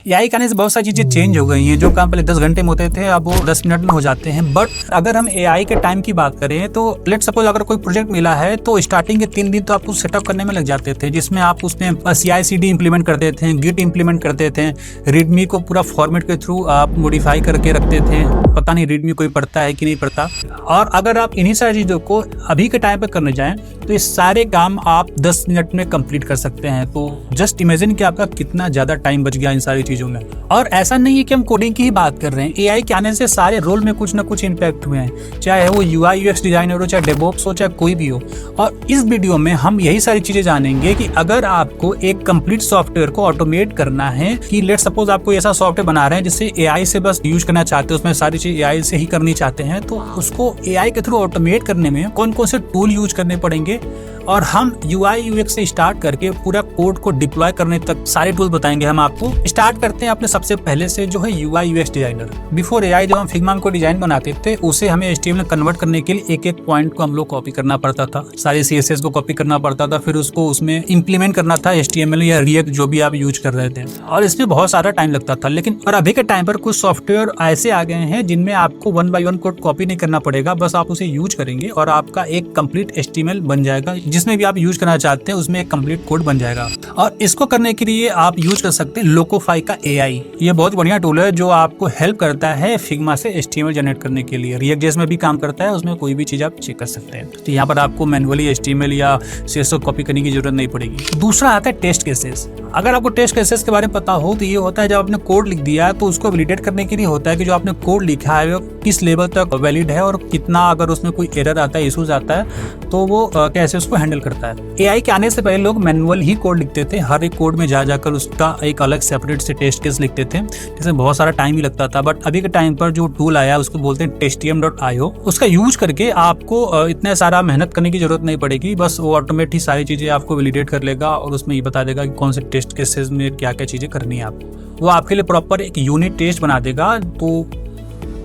AI के आने से बहुत सारी चीज़ें चेंज हो गई हैं। जो काम पहले 10 घंटे में होते थे अब वो 10 मिनट में हो जाते हैं। बट अगर हम एआई के टाइम की बात करें तो लेट्स सपोज अगर कोई प्रोजेक्ट मिला है तो स्टार्टिंग के 3 दिन तो आपको सेटअप करने में लग जाते थे, जिसमें आप उसमें CI/CD इंप्लीमेंट करते थे, गिट इंप्लीमेंट करते थे, रीडमी को पूरा फॉर्मेट के थ्रू आप मॉडिफाई करके रखते थे। पता नहीं रीडमी कोई पढ़ता है कि नहीं पढ़ता। और अगर आप इन्हीं सारी चीज़ों को अभी के टाइम पर करने जाएं तो ये सारे काम आप 10 मिनट में कंप्लीट कर सकते हैं। तो जस्ट इमेजिन कि आपका कितना ज़्यादा टाइम बच गया इन सारी चीज़ों में। और ऐसा नहीं है कि हम कोडिंग की ही बात कर रहे हैं, एआई के आने से सारे रोल में कुछ ना कुछ इम्पैक्ट हुए हैं, चाहे वो UI UX डिजाइनर हो, चाहे डेवऑप्स हो, चाहे कोई भी हो। और इस वीडियो में हम यही सारी चीज़ें जानेंगे कि अगर आपको एक कंप्लीट सॉफ्टवेयर को ऑटोमेट करना है, कि लेट सपोज आपको ऐसा सॉफ्टवेयर बना रहे हैं जिससे एआई से बस यूज करना चाहते हैं, उसमें सारी चीज़ एआई से ही करनी चाहते हैं, तो उसको एआई के थ्रू ऑटोमेट करने में कौन कौन से टूल यूज करने पड़ेंगे। और हम UI UX से स्टार्ट करके पूरा कोड को डिप्लॉय करने तक सारे टूल्स बताएंगे हम आपको। स्टार्ट करते हैं अपने सबसे पहले से, जो है UI UX designer. Before AI जब हम फिग्मा में कोई डिजाइन बनाते थे उसे हमें HTML में कन्वर्ट करने के लिए एक एक पॉइंट को हम लोग कॉपी करना पड़ता था, सारे CSS को कॉपी करना पड़ता था, फिर उसको उसमें इंप्लीमेंट करना था HTML या React जो भी आप यूज कर रहे थे, और इसमें बहुत सारा टाइम लगता था। लेकिन और अभी के टाइम पर कुछ सॉफ्टवेयर ऐसे आ गए हैं जिनमें आपको 1 by 1 कोड कॉपी नहीं करना पड़ेगा, बस आप उसे यूज करेंगे और आपका एक कंप्लीट HTML बन जाएगा। जिसमें भी आप यूज करना चाहते हैं उसमें एक कंप्लीट कोड बन जाएगा। और इसको करने के लिए आप यूज कर सकते हैं लोकोफाई का AI। ये बहुत बढ़िया टूल है जो आपको हेल्प करता है फिग्मा से HTML जनरेट करने के लिए। React JS में भी काम करता है, उसमें कोई भी चीज आप चेक कर सकते हैं। तो यहाँ पर आपको मैनुअली HTML या CSS कॉपी करने की जरूरत नहीं पड़ेगी। दूसरा आता है टेस्ट केसेस। अगर आपको टेस्ट केसेस के बारे में पता हो तो ये होता है जब आपने कोड लिख दिया है तो उसको वैलिडेट करने के लिए होता है कि जो आपने कोड लिखा है वो किस लेवल तक वैलिड है और कितना, अगर उसमें कोई एरर आता है, इशूज आता है तो वो कैसे उसको हैंडल करता है। एआई के आने से पहले लोग मैनुअल ही कोड लिखते थे, हर एक कोड में जाकर उसका एक अलग सेपरेट से टेस्ट केस लिखते थे, जिसमें बहुत सारा टाइम ही लगता था। बट अभी के टाइम पर जो टूल आया उसको बोलते हैं testm.io। उसका यूज करके आपको इतना सारा मेहनत करने की जरूरत नहीं पड़ेगी, बस वो ऑटोमेटिक ही सारी चीजें आपको वैलिडेट कर लेगा और उसमें ये बता देगा कि कौन से टेस्ट केसेस में क्या क्या चीजें करनी है आपको। वो आपके लिए प्रॉपर एक यूनिट टेस्ट बना देगा, तो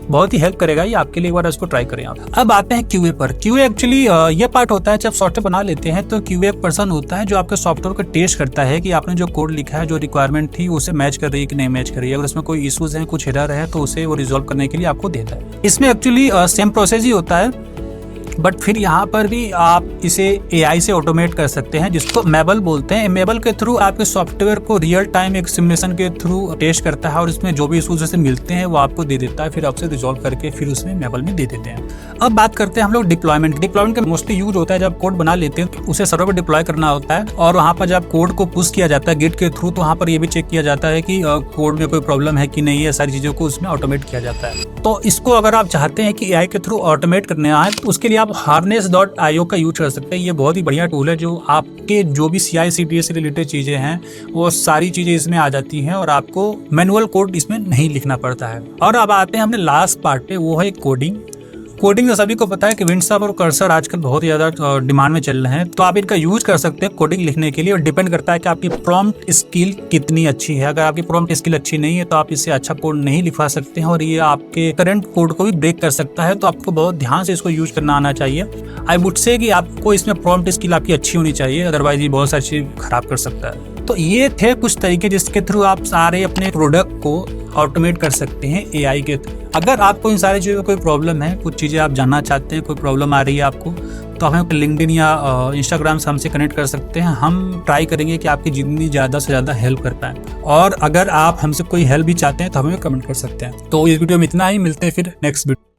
बहुत ही हेल्प करेगा ये आपके लिए। एक बार इसको ट्राई करें आप। अब आते हैं QA पर। QA एक्चुअली ये पार्ट होता है जब सॉफ्टवेयर बना लेते हैं तो QA एक पर्सन होता है जो आपके सॉफ्टवेयर को टेस्ट करता है कि आपने जो कोड लिखा है, जो रिक्वायरमेंट थी उसे मैच कर रही है कि नहीं मैच कर रही है। अगर उसमें कोई इशूज है, कुछ एरर है तो उसे वो रिजॉल्व करने के लिए आपको देता है। इसमें एक्चुअली सेम प्रोसेस ही होता है, बट फिर यहाँ पर भी आप इसे एआई से ऑटोमेट कर सकते हैं, जिसको मेबल बोलते हैं। मेबल के थ्रू आपके सॉफ्टवेयर को रियल टाइम एक सिमुलेशन के थ्रू टेस्ट करता है और इसमें जो भी इशूज जैसे मिलते हैं वो आपको दे देता है, फिर आपसे रिजॉल्व करके फिर उसमें मेबल में दे देते हैं। अब बात करते हैं हम लोग डिप्लॉयमेंट। डिप्लॉयमेंट का मोस्टली यूज होता है जब कोड बना लेते हैं तो उसे सर्वर पर डिप्लॉय करना होता है, और वहाँ पर जब कोड को पुश किया जाता है गिट के थ्रू तो वहाँ पर ये भी चेक किया जाता है कि कोड में कोई प्रॉब्लम है कि नहीं है। सारी चीजों को उसमें ऑटोमेट किया जाता है। तो इसको अगर आप चाहते हैं कि एआई के थ्रू ऑटोमेट करने आए तो उसके लिए आप harness.io का यूज कर सकते हैं। ये बहुत ही बढ़िया टूल है जो आपके जो भी CI/CD से रिलेटेड चीजें हैं वो सारी चीजें इसमें आ जाती हैं और आपको मैनुअल कोड इसमें नहीं लिखना पड़ता है। और अब आते हैं हमने लास्ट पार्ट पे, वो है कोडिंग। कोडिंग तो सभी को पता है कि विंडसर्फ और कर्सर आजकल बहुत ही ज़्यादा डिमांड में चल रहे हैं, तो आप इनका यूज कर सकते हैं कोडिंग लिखने के लिए। और डिपेंड करता है कि आपकी प्रॉम्प्ट स्किल कितनी अच्छी है। अगर आपकी प्रॉम्प्ट स्किल अच्छी नहीं है तो आप इससे अच्छा कोड नहीं लिखवा सकते हैं और ये आपके करंट कोड को भी ब्रेक कर सकता है। तो आपको बहुत ध्यान से इसको यूज करना आना चाहिए। आई वुड से कि आपको इसमें प्रॉम्प्ट स्किल आपकी अच्छी होनी चाहिए, अदरवाइज ये बहुत सारी चीज़ खराब कर सकता है। तो ये थे कुछ तरीके जिसके थ्रू आप सारे अपने प्रोडक्ट को ऑटोमेट कर सकते हैं एआई के थ्रू। अगर आपको इन सारी चीज़ों में कोई प्रॉब्लम है, कुछ चीज़ें आप जानना चाहते हैं, कोई प्रॉब्लम आ रही है आपको, तो हमें लिंक्डइन या इंस्टाग्राम से हमसे कनेक्ट कर सकते हैं। हम ट्राई करेंगे कि आपकी जितनी ज़्यादा से ज़्यादा हेल्प कर पाएँ। और अगर आप हमसे कोई हेल्प भी चाहते हैं तो हमें कमेंट कर सकते हैं। तो इस वीडियो में इतना ही, मिलते हैं फिर नेक्स्ट वीडियो।